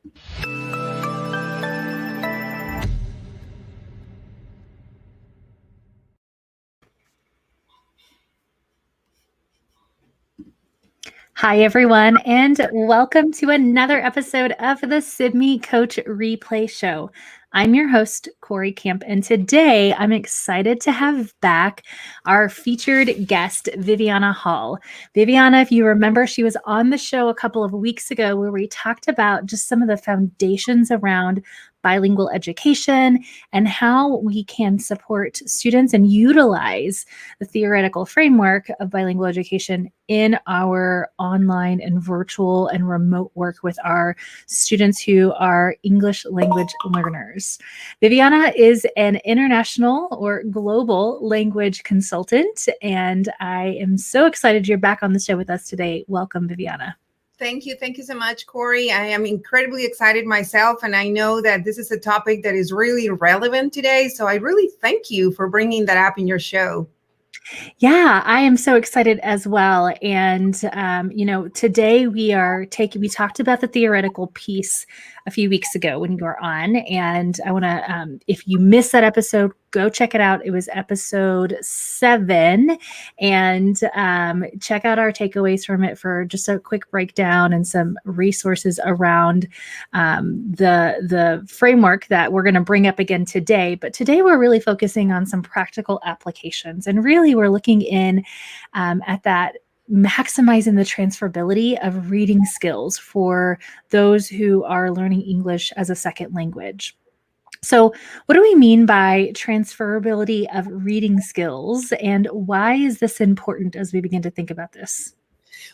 Hi, everyone, and welcome to another episode of the Sibme Coach Replay Show. I'm your host, Corey Camp, and today I'm excited to have back our featured guest, Viviana Hall. Viviana, if you remember, she was on the show a couple of weeks ago where we talked about just some of the foundations around bilingual education and how we can support students and utilize the theoretical framework of bilingual education in our online and virtual and remote work with our students who are English language learners. Viviana is an international or global language consultant, and I am so excited you're back on the show with us today. Welcome, Viviana. Thank you. Thank you so much, Corey. I am incredibly excited myself, and I know that this is a topic that is really relevant today. So I really thank you for bringing that up in your show. Yeah, I am so excited as well. And, today we talked about the theoretical piece a few weeks ago when you were on. And I want to, if you missed that episode, go check it out. It was episode 7. And check out our takeaways from it for just a quick breakdown and some resources around the framework that we're going to bring up again today. But today we're really focusing on some practical applications. And really we're looking in at that maximizing the transferability of reading skills for those who are learning English as a second language. So what do we mean by transferability of reading skills, and why is this important as we begin to think about this?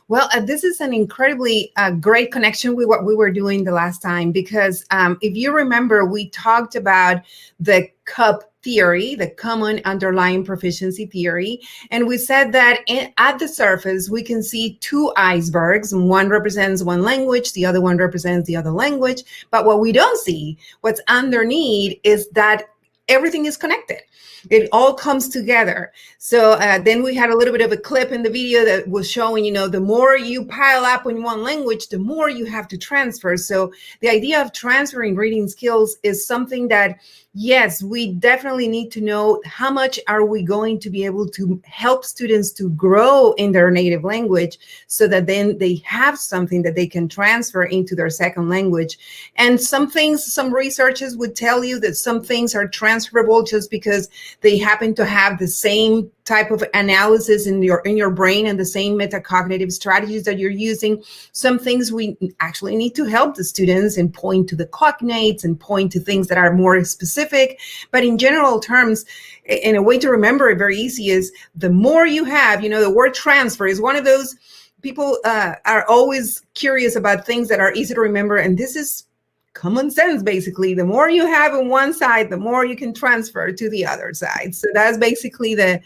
Well, this is an incredibly great connection with what we were doing the last time, because if you remember, we talked about the CUP theory, the common underlying proficiency theory. And we said that at the surface, we can see two icebergs. One represents one language, the other one represents the other language. But what we don't see, what's underneath, is that everything is connected. It all comes together. So then we had a little bit of a clip in the video that was showing, the more you pile up in one language, the more you have to transfer. So the idea of transferring reading skills is something that, yes, we definitely need to know how much are we going to be able to help students to grow in their native language so that then they have something that they can transfer into their second language. And some researchers would tell you that some things are transferable just because they happen to have the same type of analysis in your brain and the same metacognitive strategies that you're using. Some things we actually need to help the students and point to the cognates and point to things that are more specific. But in general terms, and a way to remember it very easy is the more you have, the word transfer is one of those people are always curious about things that are easy to remember. And this is common sense, basically. The more you have on one side, the more you can transfer to the other side. So that's basically the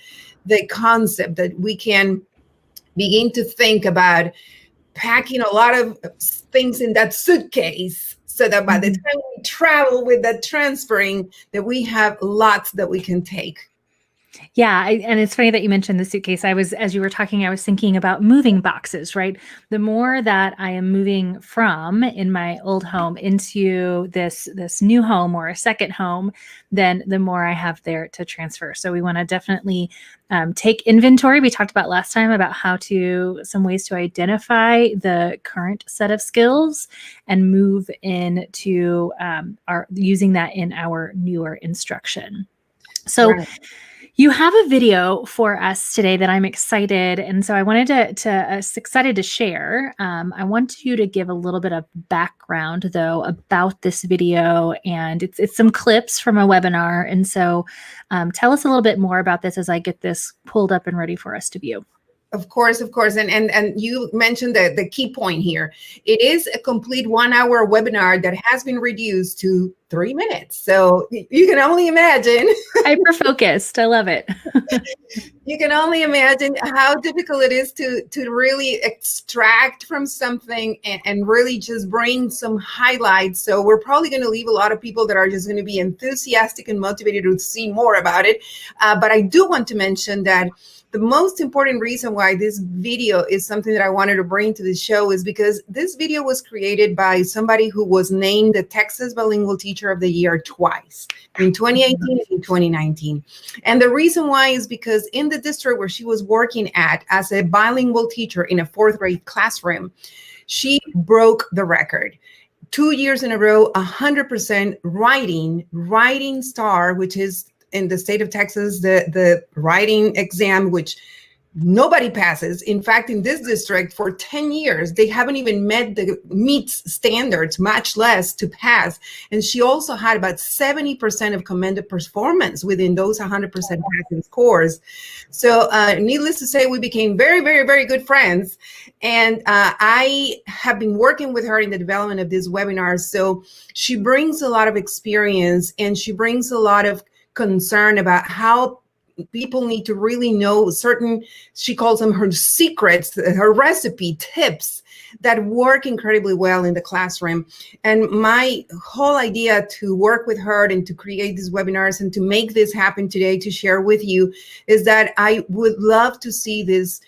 concept, that we can begin to think about packing a lot of things in that suitcase so that by the time we travel with that transferring, that we have lots that we can take. Yeah, and it's funny that you mentioned the suitcase. As you were talking, I was thinking about moving boxes, right? The more that I am moving from in my old home into this new home or a second home, then the more I have there to transfer. So we want to definitely take inventory. We talked about last time about some ways to identify the current set of skills and move into using that in our newer instruction. So. Right. You have a video for us today that I'm excited, and so I wanted excited to share. I want you to give a little bit of background, though, about this video, and it's some clips from a webinar. And so, tell us a little bit more about this as I get this pulled up and ready for us to view. Of course. And you mentioned the key point here. It is a complete 1-hour webinar that has been reduced to 3 minutes. So you can only imagine. Hyper focused. I love it. You can only imagine how difficult it is to really extract from something and really just bring some highlights. So we're probably going to leave a lot of people that are just going to be enthusiastic and motivated to see more about it. But I do want to mention that the most important reason why this video is something that I wanted to bring to the show is because this video was created by somebody who was named the Texas Bilingual Teacher of the Year twice, in 2018 and in 2019. And the reason why is because in the district where she was working at as a bilingual teacher in a 4th grade classroom, she broke the record. 2 years in a row, 100% writing star, which is in the state of Texas, the writing exam, which nobody passes. In fact, in this district for 10 years, they haven't even met the meets standards, much less to pass. And she also had about 70% of commended performance within those 100% passing scores. So needless to say, we became very, very, very good friends. And I have been working with her in the development of these webinars. So she brings a lot of experience and she brings a lot of concern about how people need to really know certain, she calls them her secrets, her recipe tips that work incredibly well in the classroom. And my whole idea to work with her and to create these webinars and to make this happen today to share with you is that I would love to see this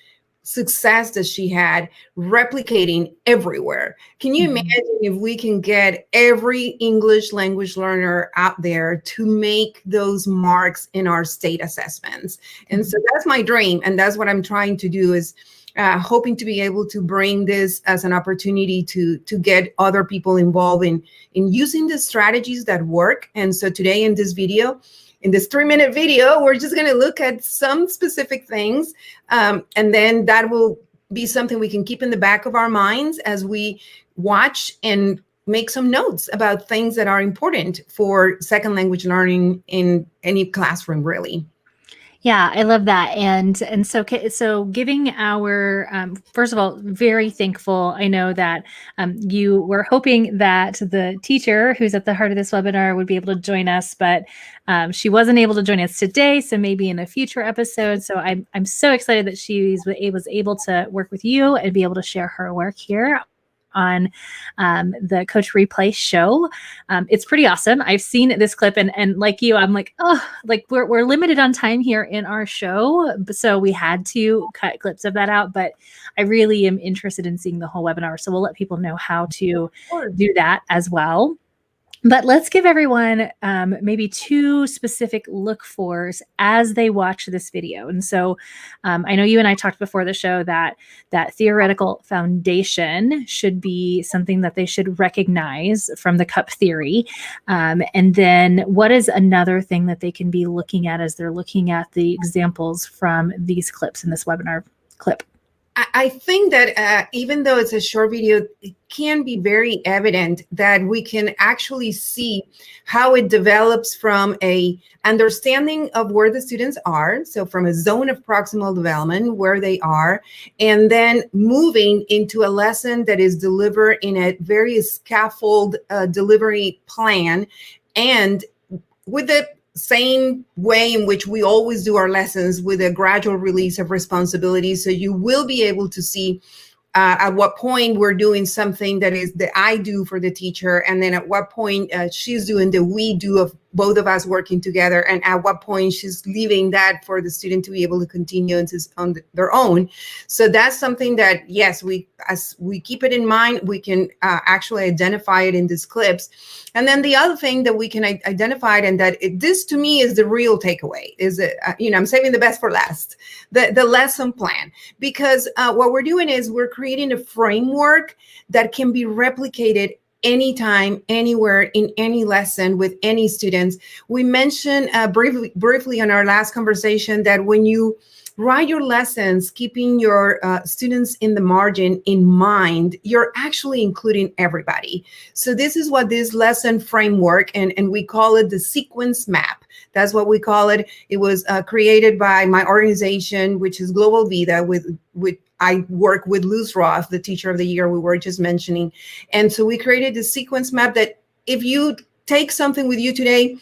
success that she had replicating everywhere. Can you imagine if we can get every English language learner out there to make those marks in our state assessments? And so that's my dream. And that's what I'm trying to do, is hoping to be able to bring this as an opportunity to get other people involved in using the strategies that work. And so today in this video, in this 3-minute video, we're just going to look at some specific things, and then that will be something we can keep in the back of our minds as we watch and make some notes about things that are important for second language learning in any classroom, really. Yeah, I love that. And so giving our, first of all, very thankful. I know that you were hoping that the teacher who's at the heart of this webinar would be able to join us, but she wasn't able to join us today. So maybe in a future episode. So I'm so excited that she was able to work with you and be able to share her work here on the Coach Replay show. It's pretty awesome. I've seen this clip and like you, I'm like, oh, like we're limited on time here in our show. So we had to cut clips of that out, but I really am interested in seeing the whole webinar. So we'll let people know how to do that as well. But let's give everyone maybe 2 specific look-fors as they watch this video. And so I know you and I talked before the show that theoretical foundation should be something that they should recognize from the cup theory. And then what is another thing that they can be looking at as they're looking at the examples from these clips in this webinar clip? I think that even though it's a short video, it can be very evident that we can actually see how it develops from a understanding of where the students are. So from a zone of proximal development, where they are, and then moving into a lesson that is delivered in a very scaffold delivery plan, and with the same way in which we always do our lessons, with a gradual release of responsibility. So you will be able to see at what point we're doing something that is the I do for the teacher, and then at what point she's doing the we do of both of us working together, and at what point she's leaving that for the student to be able to continue on their own. So that's something that, yes, as we keep it in mind, we can actually identify it in these clips. And then the other thing that we can identify it, and that this to me is the real takeaway, is I'm saving the best for last, the lesson plan, because what we're doing is we're creating a framework that can be replicated anytime, anywhere, in any lesson with any students. We mentioned briefly on our last conversation that when you write your lessons, keeping your students in the margin in mind, you're actually including everybody. So this is what this lesson framework, and we call it the sequence map. That's what we call it. It was created by my organization, which is Global Vida, with I work with Luz Roth, the Teacher of the Year we were just mentioning. And so we created this sequence map that if you take something with you today,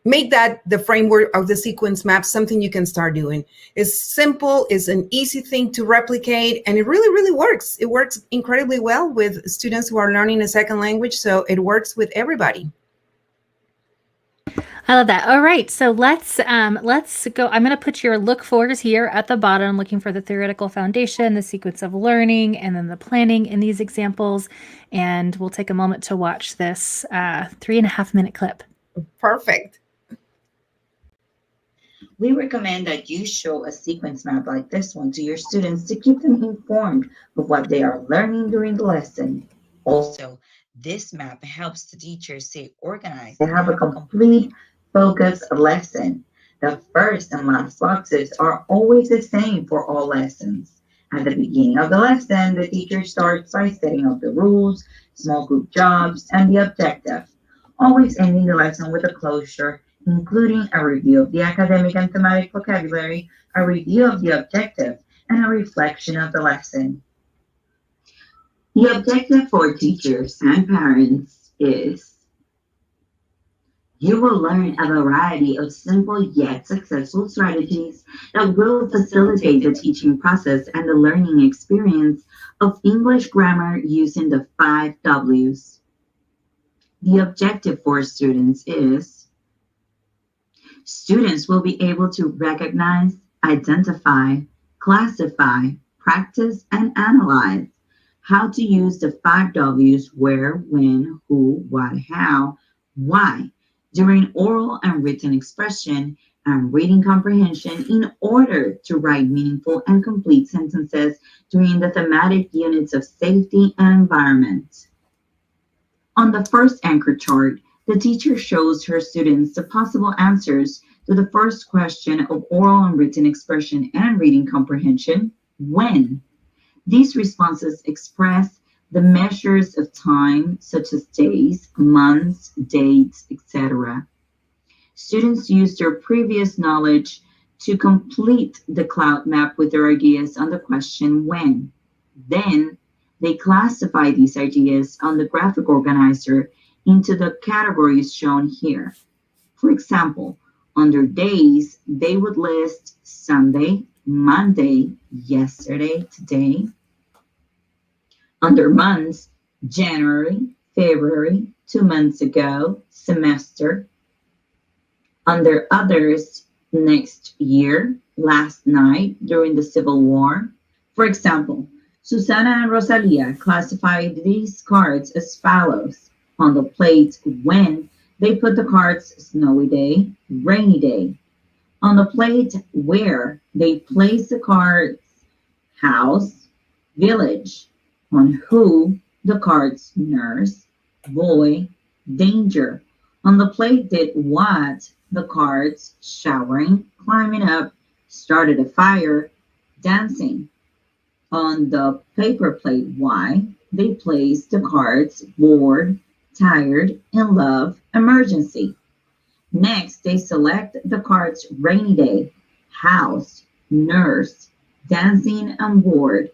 make that the framework of the sequence map, something you can start doing. It's simple, it's an easy thing to replicate, and it really, really works. It works incredibly well with students who are learning a second language, so it works with everybody. I love that. All right, so let's go. I'm going to put your look fors here at the bottom, looking for the theoretical foundation, the sequence of learning, and then the planning in these examples. And we'll take a moment to watch this 3.5-minute clip. Perfect. We recommend that you show a sequence map like this one to your students to keep them informed of what they are learning during the lesson. Also, this map helps the teachers stay organized and have a complete, focused lesson. The first and last boxes are always the same for all lessons. At the beginning of the lesson, the teacher starts by setting up the rules, small group jobs, and the objective, always ending the lesson with a closure, including a review of the academic and thematic vocabulary, a review of the objective, and a reflection of the lesson. The objective for teachers and parents is: you will learn a variety of simple yet successful strategies that will facilitate the teaching process and the learning experience of English grammar using the 5 W's. The objective for students is: students will be able to recognize, identify, classify, practice, and analyze how to use the 5 W's: where, when, who, what, how, why, during oral and written expression and reading comprehension in order to write meaningful and complete sentences during the thematic units of safety and environment. On the first anchor chart, the teacher shows her students the possible answers to the first question of oral and written expression and reading comprehension: when. These responses express the measures of time, such as days, months, dates, etc. Students use their previous knowledge to complete the cloud map with their ideas on the question when. Then, they classify these ideas on the graphic organizer into the categories shown here. For example, under days, they would list Sunday, Monday, yesterday, today. Under months, January, February, 2 months ago, semester. Under others, next year, last night, during the Civil War. For example, Susana and Rosalia classified these cards as follows. On the plate, when, they put the cards snowy day, rainy day. On the plate, where, they place the cards house, village. On who, the cards nurse, boy, danger. On the plate did what, the cards showering, climbing up, started a fire, dancing. On the paper plate why, they placed the cards bored, tired, in love, emergency. Next, they select the cards rainy day, house, nurse, dancing, and bored.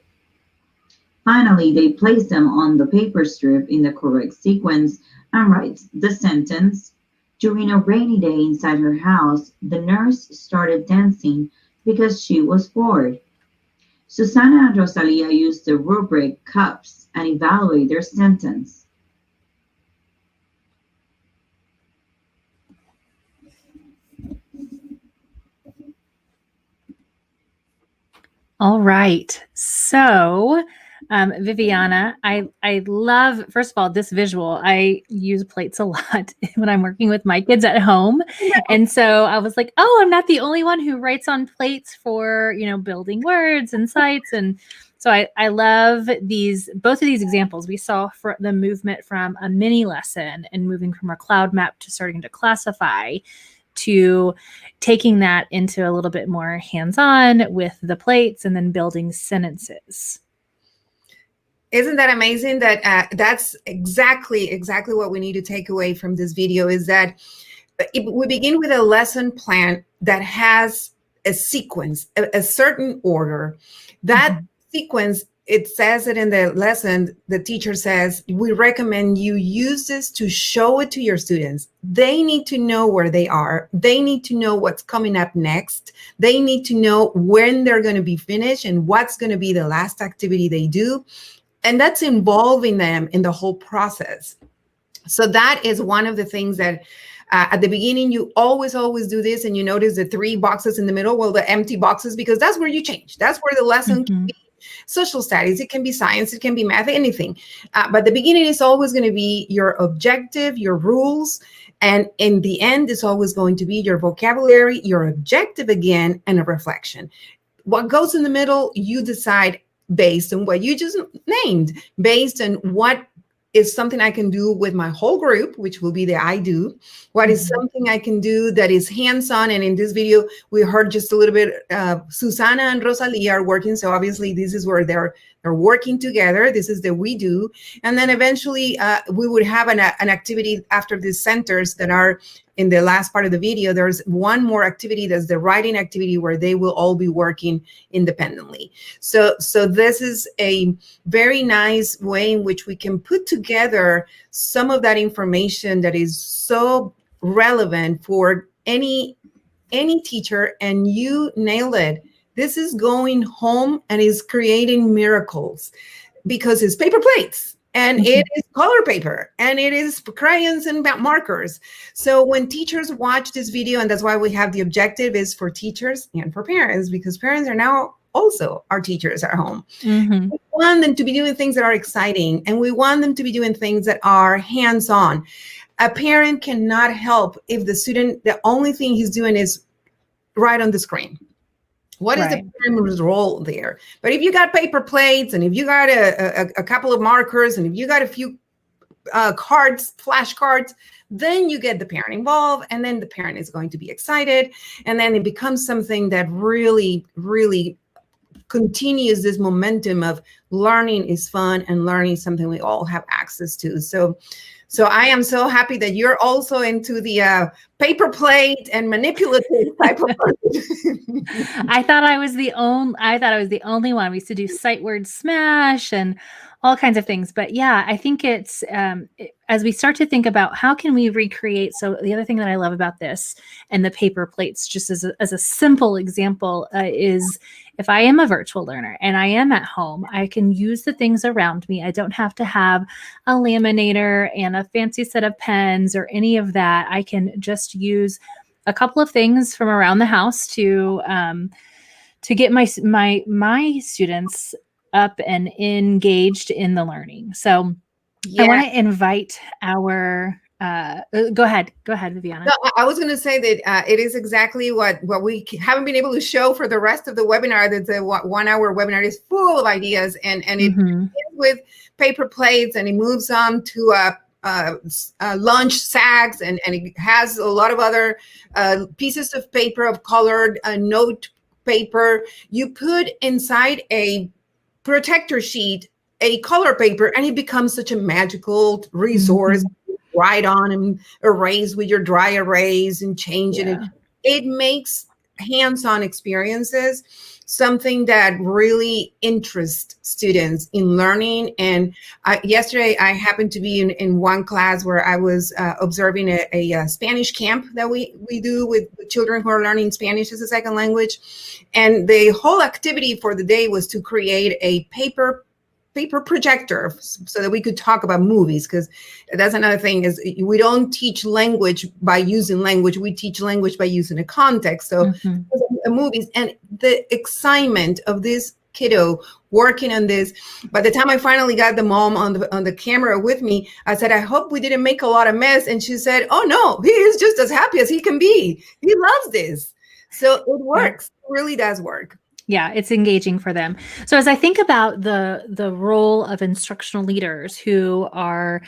Finally, they place them on the paper strip in the correct sequence and write the sentence: during a rainy day inside her house, the nurse started dancing because she was bored. Susana and Rosalia used the rubric cups and evaluate their sentence. All right. So, Viviana, I love, first of all, this visual. I use plates a lot when I'm working with my kids at home. And so I was like, oh, I'm not the only one who writes on plates for, building words and sites. And so I love both of these examples. We saw for the movement from a mini lesson and moving from a cloud map to starting to classify, to taking that into a little bit more hands-on with the plates and then building sentences. Isn't that amazing? That that's exactly what we need to take away from this video, is that we begin with a lesson plan that has a sequence, a certain order. That sequence it says it in the lesson, the teacher says, we recommend you use this to show it to your students. They need to know where they are. They need to know what's coming up next. They need to know when they're going to be finished and what's going to be the last activity they do. And that's involving them in the whole process. So that is one of the things that at the beginning, you always do this, and you notice the 3 boxes in the middle, well, the empty boxes, because that's where you change. That's where the lesson can be. Social studies, it can be science, it can be math, anything. But the beginning is always going to be your objective, your rules. And in the end, it's always going to be your vocabulary, your objective again, and a reflection. What goes in the middle, you decide based on what you just named, based on what is something I can do with my whole group, which will be the I do. What is something I can do that is hands-on? And in this video, we heard just a little bit, Susana and Rosalia are working. So obviously this is where they're working together. This is the we do. And then eventually we would have an activity after these centers that are in the last part of the video. There's one more activity, that's the writing activity, where they will all be working independently. So this is a very nice way in which we can put together some of that information that is so relevant for any teacher, and you nailed it. This is going home and is creating miracles, because it's paper plates. And it is color paper, and it is crayons and markers. So when teachers watch this video, and that's why we have the objective is for teachers and for parents, because parents are now also our teachers at home. We want them to be doing things that are exciting, and we want them to be doing things that are hands-on. A parent cannot help if the student, the only thing he's doing is write on the screen. What is the parent's role there? But if you got paper plates, and if you got a couple of markers, and if you got a few cards, flashcards, then you get the parent involved, and then the parent is going to be excited. And then it becomes something that really, really continues this momentum of learning is fun, and learning is something we all have access to. So I am so happy that you're also into the paper plate and manipulative type of person. I thought I was the only one. We used to do sight word smash and all kinds of things. But yeah, I think it's as we start to think about how can we recreate. So the other thing that I love about this and the paper plates, just as a simple example, is if I am a virtual learner and I am at home, I can use the things around me. I don't have to have a laminator and a fancy set of pens or any of that. I can just use a couple of things from around the house to get my students up and engaged in the learning. So I want to invite our go ahead, Viviana. No, I was going to say that it is exactly what we haven't been able to show for the rest of the webinar. That the 1 hour webinar is full of ideas, and it begins with paper plates, and it moves on to lunch sacks, and it has a lot of other pieces of paper, of colored note paper. You put inside a protector sheet a color paper, and it becomes such a magical resource. Write on and erase with your dry erase and change it. It makes hands-on experiences something that really interests students in learning. And yesterday I happened to be in one class where I was observing a Spanish camp that we do with children who are learning Spanish as a second language. And the whole activity for the day was to create a paper projector so that we could talk about movies, because that's another thing, is we don't teach language by using language. We teach language by using a context. So movies, and the excitement of this kiddo working on this. By the time I finally got the mom on the camera with me, I said, I hope we didn't make a lot of mess. And she said, oh no, he is just as happy as he can be. He loves this. So it works. It really does work. Yeah, it's engaging for them. So as I think about the role of instructional leaders who are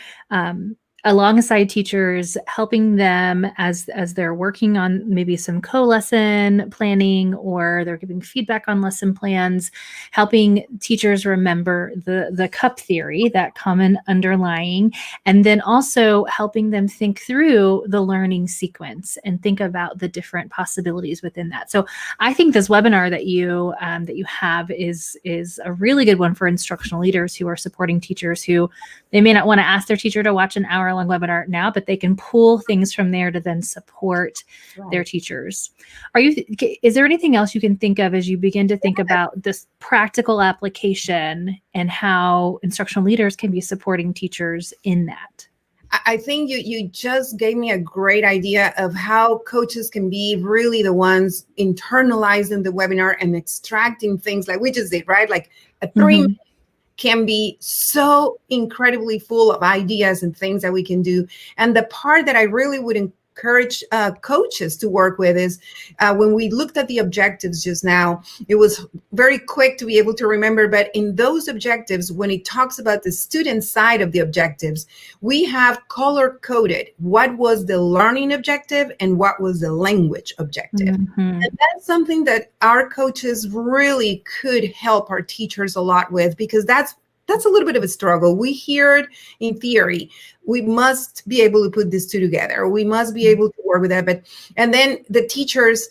alongside teachers, helping them as they're working on maybe some co-lesson planning, or they're giving feedback on lesson plans, helping teachers remember the cup theory, that common underlying, and then also helping them think through the learning sequence and think about the different possibilities within that. So I think this webinar that you have is a really good one for instructional leaders who are supporting teachers who they may not want to ask their teacher to watch an hour-long webinar now, but they can pull things from there to then support their teachers. Is there anything else you can think of as you begin to think about this practical application and how instructional leaders can be supporting teachers in that? I think you just gave me a great idea of how coaches can be really the ones internalizing the webinar and extracting things like we just did, right? Like a 3-minute can be so incredibly full of ideas and things that we can do. And the part that I really would encourage coaches to work with is when we looked at the objectives just now, it was very quick to be able to remember, but in those objectives, when it talks about the student side of the objectives, we have color coded what was the learning objective and what was the language objective. And that's something that our coaches really could help our teachers a lot with, because that's a little bit of a struggle. We hear it in theory. We must be able to put these two together. We must be able to work with that. And then the teachers,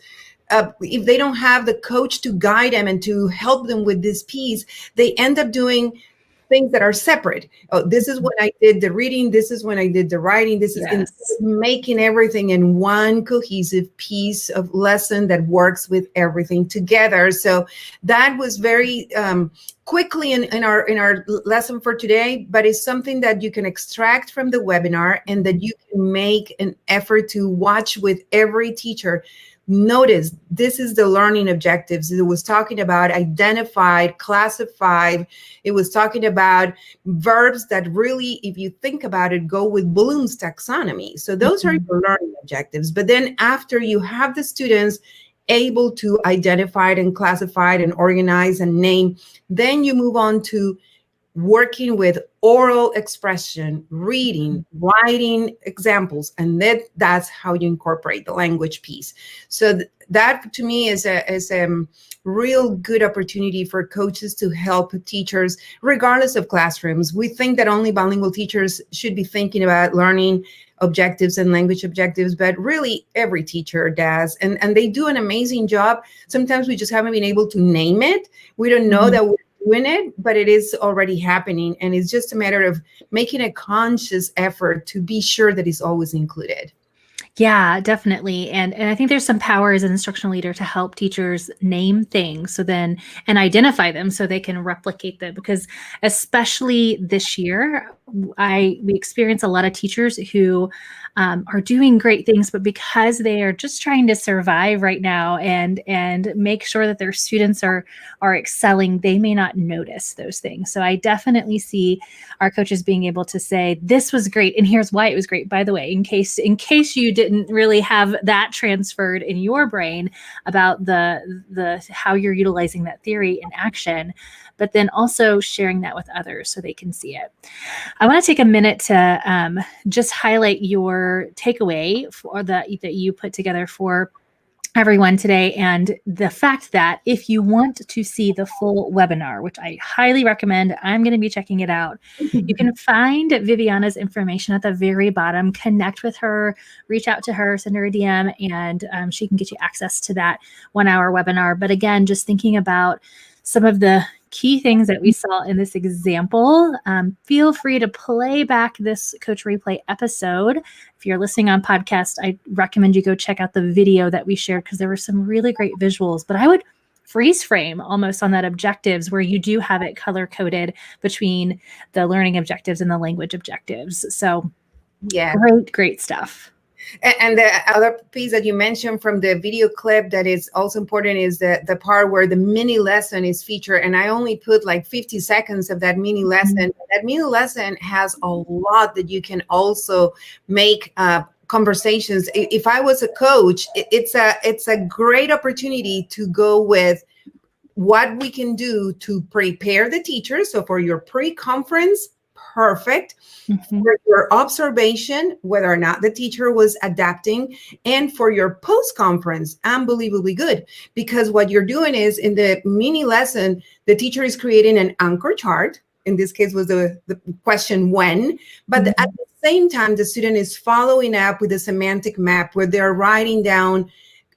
if they don't have the coach to guide them and to help them with this piece, they end up doing things that are separate. Oh, this is when I did the reading. This is when I did the writing. This is making everything in one cohesive piece of lesson that works with everything together. So that was very quickly in our lesson for today, but it's something that you can extract from the webinar and that you can make an effort to watch with every teacher. Notice this is the learning objectives. It was talking about identified, classified. It was talking about verbs that really, if you think about it, go with Bloom's taxonomy. So those are your learning objectives. But then after you have the students able to identify it and classify it and organize and name, then you move on to working with oral expression, reading, writing examples, and that's how you incorporate the language piece. So that to me is a real good opportunity for coaches to help teachers, regardless of classrooms. We think that only bilingual teachers should be thinking about learning objectives and language objectives, but really every teacher does, and they do an amazing job. Sometimes we just haven't been able to name it. We don't know that we're doing it, but it is already happening, and it's just a matter of making a conscious effort to be sure that it's always included. Yeah, definitely. And I think there's some power as an instructional leader to help teachers name things and identify them so they can replicate them. Because especially this year, we experience a lot of teachers who are doing great things, but because they are just trying to survive right now and make sure that their students are excelling, they may not notice those things. So I definitely see our coaches being able to say, this was great, and here's why it was great, by the way, in case you didn't really have that transferred in your brain about the how you're utilizing that theory in action, but then also sharing that with others so they can see it. I want to take a minute to just highlight your takeaway that you put together for everyone today, and the fact that if you want to see the full webinar, which I highly recommend, I'm going to be checking it out. You can find Viviana's information at the very bottom. Connect with her, reach out to her, send her a DM, and she can get you access to that 1-hour webinar. But again, just thinking about some of the key things that we saw in this example, feel free to play back this Coach Replay episode. If you're listening on podcast, I recommend you go check out the video that we shared because there were some really great visuals. But I would freeze frame almost on that objectives where you do have it color coded between the learning objectives and the language objectives. So yeah, great stuff. And the other piece that you mentioned from the video clip that is also important is the part where the mini lesson is featured. And I only put like 50 seconds of that mini lesson. That mini lesson has a lot that you can also make conversations. If I was a coach, it's a great opportunity to go with what we can do to prepare the teachers. So for your pre-conference, perfect for your observation, whether or not the teacher was adapting, and for your post-conference, unbelievably good. Because what you're doing is in the mini lesson, the teacher is creating an anchor chart. In this case was the question when, but at the same time, the student is following up with a semantic map where they're writing down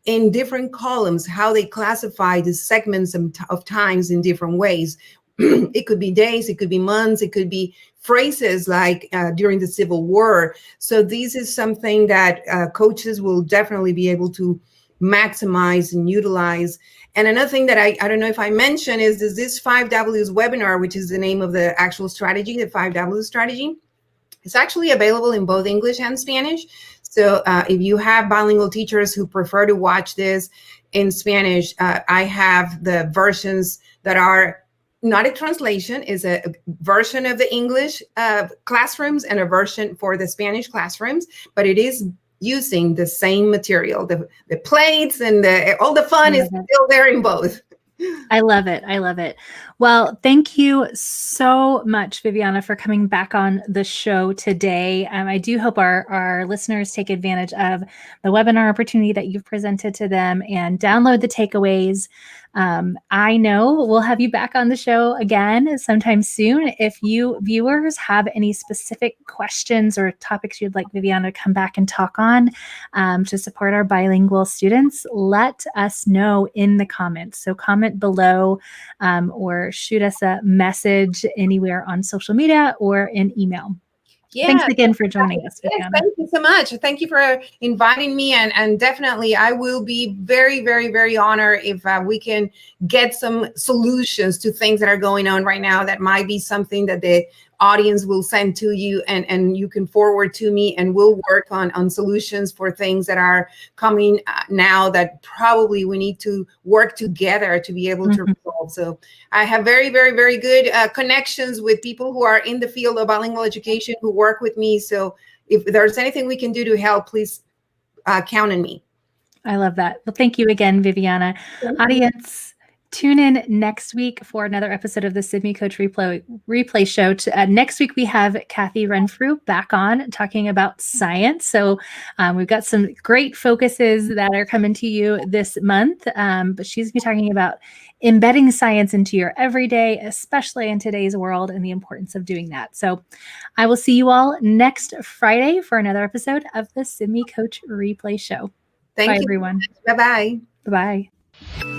in different columns how they classify the segments of times in different ways. It could be days, it could be months, it could be phrases like during the Civil War. So this is something that coaches will definitely be able to maximize and utilize. And another thing that I don't know if I mentioned is this 5Ws webinar, which is the name of the actual strategy, the 5W strategy. It's actually available in both English and Spanish. So if you have bilingual teachers who prefer to watch this in Spanish, I have the versions that are not a translation, is a version of the English classrooms and a version for the Spanish classrooms, but it is using the same material. The plates and all the fun is still there in both. I love it. I love it. Well, thank you so much, Viviana, for coming back on the show today. I do hope our listeners take advantage of the webinar opportunity that you've presented to them and download the takeaways. I know we'll have you back on the show again sometime soon. If you viewers have any specific questions or topics you'd like Viviana to come back and talk on to support our bilingual students, let us know in the comments. So comment below or shoot us a message anywhere on social media or in email. Yeah. Thanks again for joining us, Viviana. Yes, thank you so much. Thank you for inviting me. And definitely, I will be very, very, very honored if we can get some solutions to things that are going on right now that might be something that the audience will send to you and you can forward to me, and we'll work on solutions for things that are coming now that probably we need to work together to be able to resolve. So I have very, very, very good connections with people who are in the field of bilingual education who work with me. So if there's anything we can do to help, please count on me. I love that. Well, thank you again, Viviana. Audience, tune in next week for another episode of the Sibme Coach Replay Show. Next week, we have Kathy Renfrew back on talking about science. So we've got some great focuses that are coming to you this month, but she's going to be talking about embedding science into your everyday, especially in today's world, and the importance of doing that. So I will see you all next Friday for another episode of the Sibme Coach Replay Show. Thank you. Bye, everyone. Bye-bye. Bye-bye.